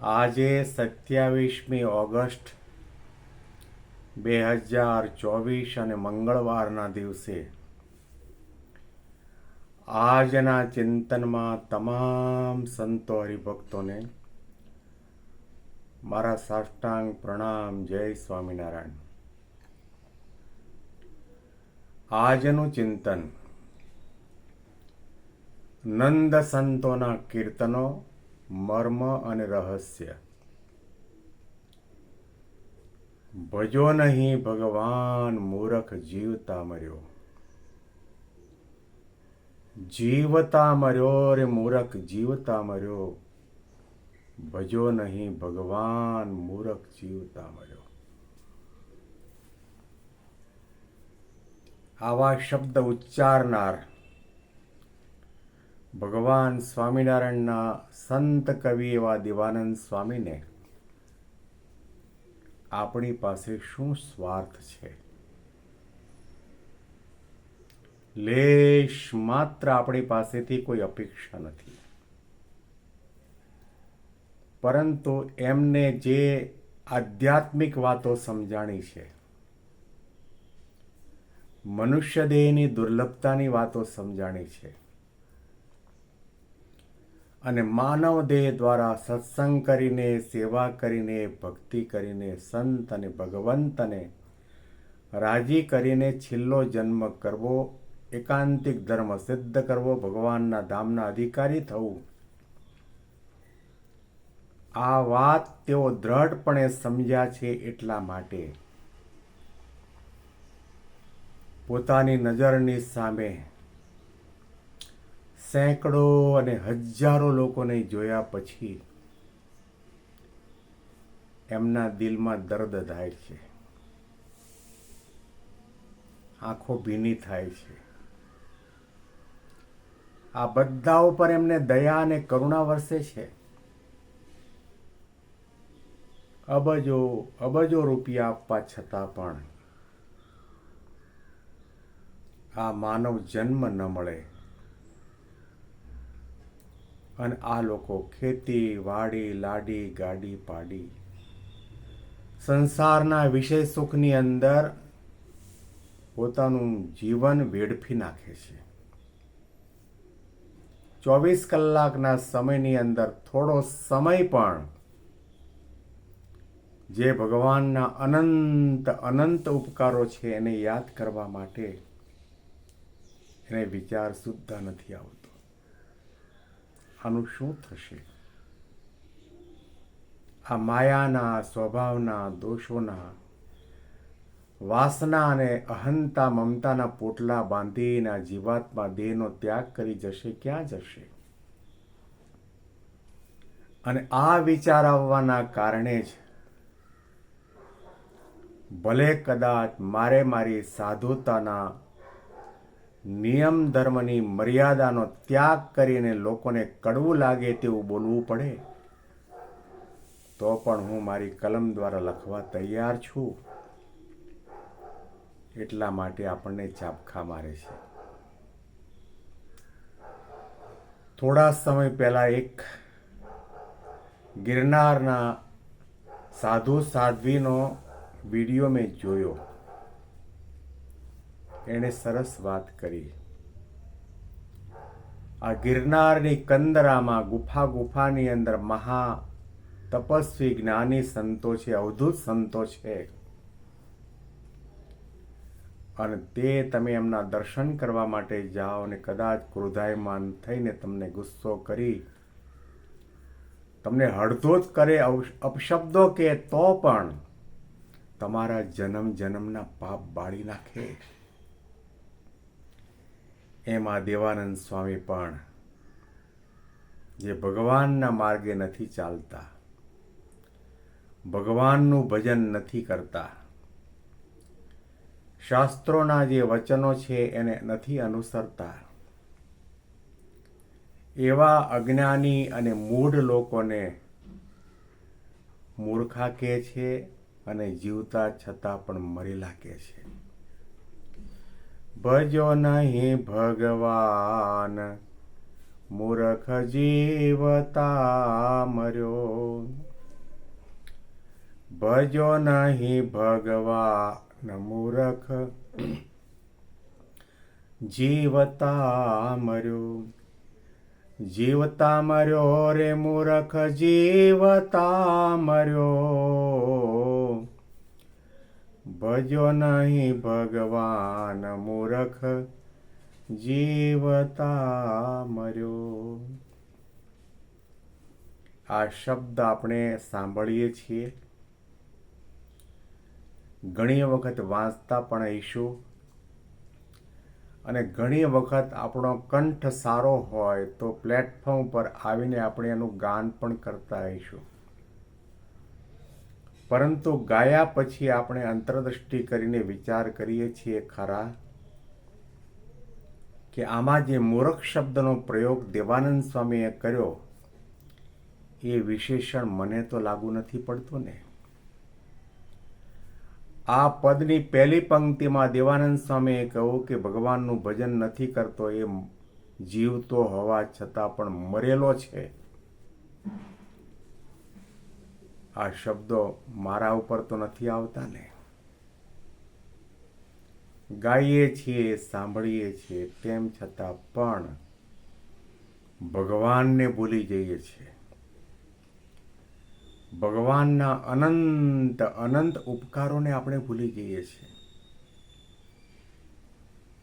આજે 27મી ઓગસ્ટ 2024 અને મંગળવારના દિવસે આજના ચિંતનમાં તમામ સંતો હરિભક્તોને મારા સાષ્ટાંગ પ્રણામ. જય સ્વામિનારાયણ. આજનું ચિંતન નંદ સંતોના કીર્તનો, મર્મ અને રહસ્ય. ભજો નહીં ભગવાન, મૂરખ જીવતા મર્યો. જીવતા મર્યો રે મૂરખ જીવતા મર્યો. ભજો નહીં ભગવાન, મૂરખ જીવતા મર્યો. આવા શબ્દ ઉચ્ચારનાર ભગવાન સ્વામિનારાયણના સંત કવિ એવા દેવાનંદ સ્વામીને આપણી પાસે શું સ્વાર્થ છે? લેશ માત્ર આપણી પાસેથી કોઈ અપેક્ષા નથી, પરંતુ એમને જે આધ્યાત્મિક વાતો સમજાણી છે, મનુષ્ય દેહની દુર્લભતાની વાતો સમજાણી છે, અને માનવ દેહ દ્વારા સત્સંગ કરીને, સેવા કરીને, ભક્તિ કરીને, સંત અને ભગવંતને રાજી કરીને છેલ્લો જન્મ કરવો, એકાંતિક ધર્મ સિદ્ધ કરવો, ભગવાનના ધામના અધિકારી થવું, આ વાત તેઓ દ્રઢપણે સમજ્યા છે. એટલા માટે પોતાની નજરની સામે સેંકડો અને હજારો લોકોને જોયા પછી એમના દિલમાં દર્દ થાય છે, આંખો ભીની થાય છે. આ બધા ઉપર એમને દયા અને કરુણા વરસે છે. અબજો અબજો રૂપિયા આપવા છતાં પણ આ માનવ જન્મ ન મળે, અને આ લોકો ખેતી, વાડી, લાડી, ગાડી, પાડી, સંસારના વિષય સુખની અંદર પોતાનું જીવન વેડફી નાખે છે. 24 કલાકના સમયની અંદર થોડો સમય પણ જે ભગવાનના અનંત અનંત ઉપકારો છે એને યાદ કરવા માટે એને વિચાર સુદ્ધા નથી આવતો. આનું શું થશે? આ માયાના સ્વભાવના દોષોના, વાસના અને અહંતા મમતાના પોટલા બાંધીને આ જીવાત્મા દેહનો ત્યાગ કરી જશે. ક્યાં જશે? અને આ વિચાર આવવાના કારણે જ ભલે કદાચ મારી સાધુતાના નિયમ ધર્મની મર્યાદાનો ત્યાગ કરીને લોકોને કડવું લાગે તેવું બોલવું પડે, તો પણ હું મારી કલમ દ્વારા લખવા તૈયાર છું. એટલા માટે આપણને ચાબખા મારે છે. થોડા સમય પહેલા એક ગિરનારના સાધુ સાધ્વીનો વિડીયો મેં જોયો. એણે સરસ વાત કરી. આ ગિરનારની કંદરામાં ગુફાની અંદર મહા તપસ્વી જ્ઞાની સંતો છે, અવધૂત સંતો છે, અને તે તમે એમના દર્શન કરવા માટે જાઓ અને કદાચ ક્રોધાયમાન થઈને તમને ગુસ્સો કરી, તમને હળધોત કરે, અપશબ્દો કે, તો પણ તમારા જન્મ જન્મના પાપ બાળી નાખે. એમાં દેવાનંદ સ્વામી પણ જે ભગવાનના માર્ગે નથી ચાલતા, ભગવાનનું ભજન નથી કરતા, શાસ્ત્રોના જે વચનો છે એને નથી અનુસરતા, એવા અજ્ઞાની અને મૂઢ લોકોને મૂર્ખા કહે છે, અને જીવતા છતાં પણ મરેલા કહે છે. ભજો નહીં ભગવાન, મૂર્ખ જીવતા મર્યો. ભજો નહીં ભગવાન મૂરખ, જીવતા મર્યો. જીવતા મર્યો રે મૂરખ, જીવતા મર્યો. ભજો નહીં ભગવાન મૂરખ, જીવતા મર્યો. આ શબ્દ આપણે સાંભળીએ છીએ, ઘણી વખત વાંચતા પણ હઈશું, અને ઘણી વખત આપણો કંઠ સારો હોય તો પ્લેટફોર્મ પર આવીને આપણે એનું ગાન પણ કરતા હઈશું. પરંતુ ગાયા પછી આપણે અંતરદૃષ્ટિ કરીને વિચાર કરીએ છીએ ખરા કે આમાં જે મૂર્ખ શબ્દનો પ્રયોગ દેવાનંદ સ્વામીએ કર્યો એ વિશેષણ મને તો લાગુ નથી પડતું ને. આ પદની પહેલી પંક્તિમાં દેવાનંદ સ્વામીએ કહ્યું કે ભગવાનનું ભજન નથી કરતો એ જીવતો હોવા છતાં પણ મરેલો છે. આ શબ્દો મારા ઉપર તો નથી આવતા ને. ગાઈએ છીએ, સાંભળીએ છીએ, તેમ છતાં પણ ભગવાનને ભૂલી જઈએ છીએ. ભગવાનના અનંત અનંત ઉપકારોને આપણે ભૂલી જઈએ છીએ.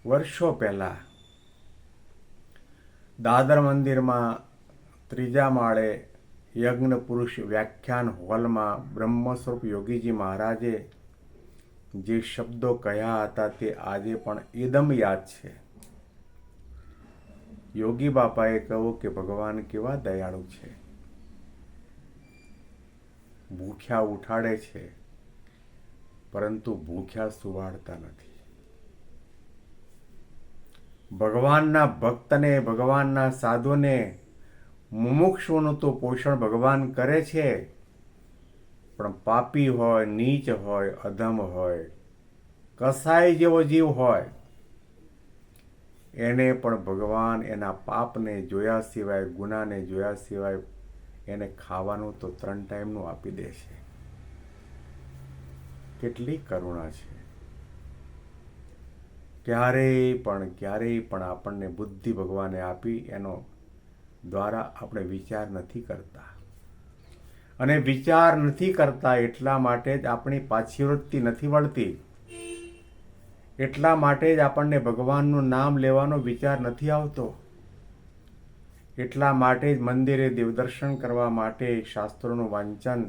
વર્ષો પહેલા દાદર મંદિરમાં ત્રીજા માળે યજ્ઞ પુરુષ વ્યાખ્યાન હોલમાં બ્રહ્મ સ્વરૂપ યોગીજી મહારાજે જે શબ્દો કહ્યા હતા તે આજે પણ એકદમ યાદ છે. યોગી બાપાએ કહ્યું કે ભગવાન કેવા દયાળુ છે, ભૂખ્યા ઉઠાડે છે પરંતુ ભૂખ્યા સુવાડતા નથી. ભગવાનના ભક્તને, ભગવાનના સાધુને, મુમુક્ષુનું તો પોષણ ભગવાન કરે છે, પણ પાપી હોય, નીચ હોય, અધમ હોય, કસાય જેવો જીવ હોય એને પણ ભગવાન એના પાપને જોયા સિવાય, ગુનાને જોયા સિવાય એને ખાવાનું તો 3 ટાઈમનું આપી દે છે. કેટલી કરુણા છે. ક્યારેય પણ આપણને બુદ્ધિ ભગવાને આપી એનો દ્વારા આપણે વિચાર નથી કરતા, અને વિચાર નથી કરતા એટલા માટે જ આપણી પાછીવૃત્તિ નથી વળતી. એટલા માટે જ આપણને ભગવાનનું નામ લેવાનો વિચાર નથી આવતો. એટલા માટે જ મંદિરે દેવદર્શન કરવા માટે શાસ્ત્રોનું વાંચન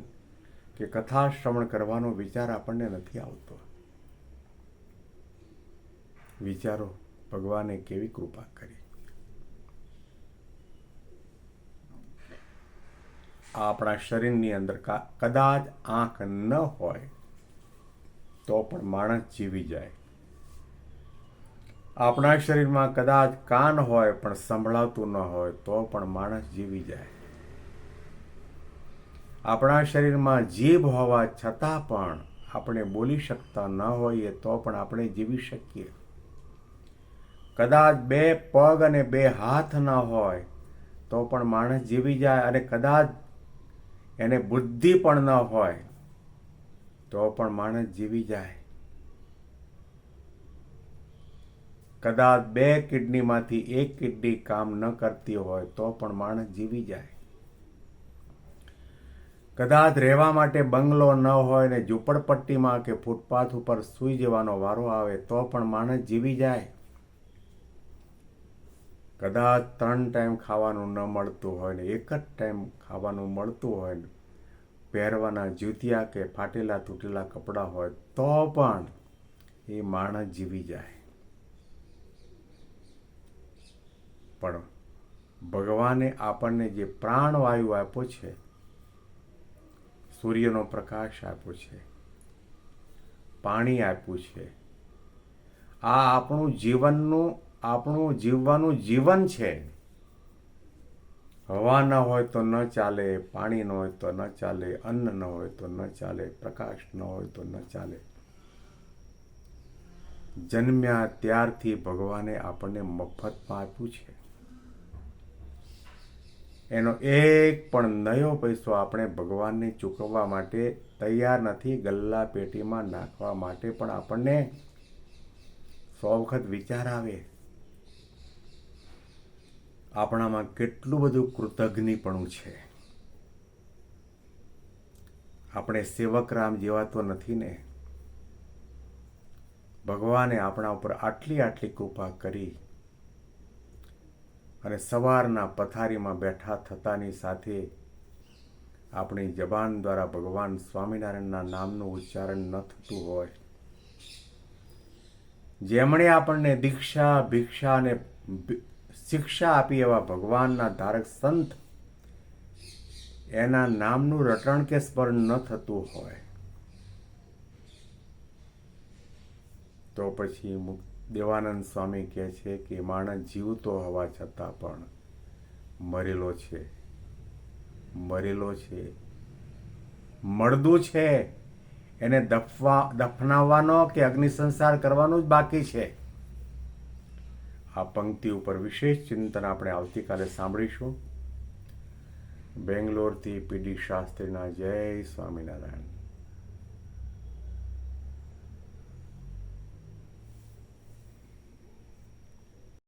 કે કથા શ્રવણ કરવાનો વિચાર આપણને નથી આવતો. વિચારો ભગવાને કેવી કૃપા કરી. આપણા શરીરની અંદર કદાચ આંખ ન હોય તો પણ માણસ જીવી જાય. આપણા શરીરમાં કદાચ કાન હોય પણ સંભળાતું ન હોય તો પણ માણસ જીવી જાય. આપણા શરીરમાં જીભ હોવા છતાં પણ આપણે બોલી શકતા ન હોઈએ તો પણ આપણે જીવી શકીએ. કદાચ 2 પગ અને 2 હાથ ન હોય તો પણ માણસ જીવી જાય, અને કદાચ એને બુદ્ધિ પણ ન હોય તો પણ માણસ જીવી જાય. કદાચ 2 કિડનીમાંથી 1 કિડની કામ ન કરતી હોય તો પણ માણસ જીવી જાય. કદાચ રહેવા માટે બંગલો ન હોય ને ઝૂંપડપટ્ટીમાં કે ફૂટપાથ ઉપર સૂઈ જવાનો વારો આવે તો પણ માણસ જીવી જાય. કદાચ 3 ટાઈમ ખાવાનું ન મળતું હોય ને 1 જ ટાઈમ ખાવાનું મળતું હોય ને પહેરવાના જૂતિયા કે ફાટેલા તૂટેલા કપડાં હોય તો પણ એ માણસ જીવી જાય. પણ ભગવાને આપણને જે પ્રાણવાયુ આપ્યો છે, સૂર્યનો પ્રકાશ આપ્યો છે, પાણી આપ્યું છે, આ આપણું જીવવાનું જીવન છે. હવા ન હોય તો ન ચાલે, પાણી ન હોય તો ન ચાલે, અન્ન ન હોય તો ન ચાલે, પ્રકાશ ન હોય તો ન ચાલે. જન્મ્યા ત્યારથી ભગવાને આપણને મફતમાં આપ્યું છે. એનો એક પણ નયો પૈસો આપણે ભગવાનને ચૂકવવા માટે તૈયાર નથી ગલ્લા પેટીમાં નાખવા માટે પણ આપણને 100 વખત વિચાર આવે. આપણામાં કેટલું બધું કૃતજ્ઞપણું છે. આપણે સેવક રામ જેવા તો નથી ને. ભગવાને આપણા ઉપર આટલી આટલી કૃપા કરી અને સવારના પથારીમાં બેઠા થતાની સાથે આપણી જબાન દ્વારા ભગવાન સ્વામિનારાયણના નામનું ઉચ્ચારણ ન થતું હોય, જેમણે આપણને દીક્ષા ભિક્ષા અને શિક્ષા આપી એવા ભગવાનના ધારક સંત, એના નામનું રટણ કે સ્મરણ ન થતું હોય તો પછી દેવાનંદ સ્વામી કહે છે કે માણસ જીવતો હોવા છતાં પણ મરેલો છે, મળદું છે. એને દફનાવવાનો કે અગ્નિ સંસ્કાર કરવાનું જ બાકી છે. આ પંક્તિ ઉપર વિશેષ ચિંતન આપણે આવતીકાલે સાંભળીશું. બેંગ્લોરથી પીડી શાસ્ત્રીના જય સ્વામિનારાયણ.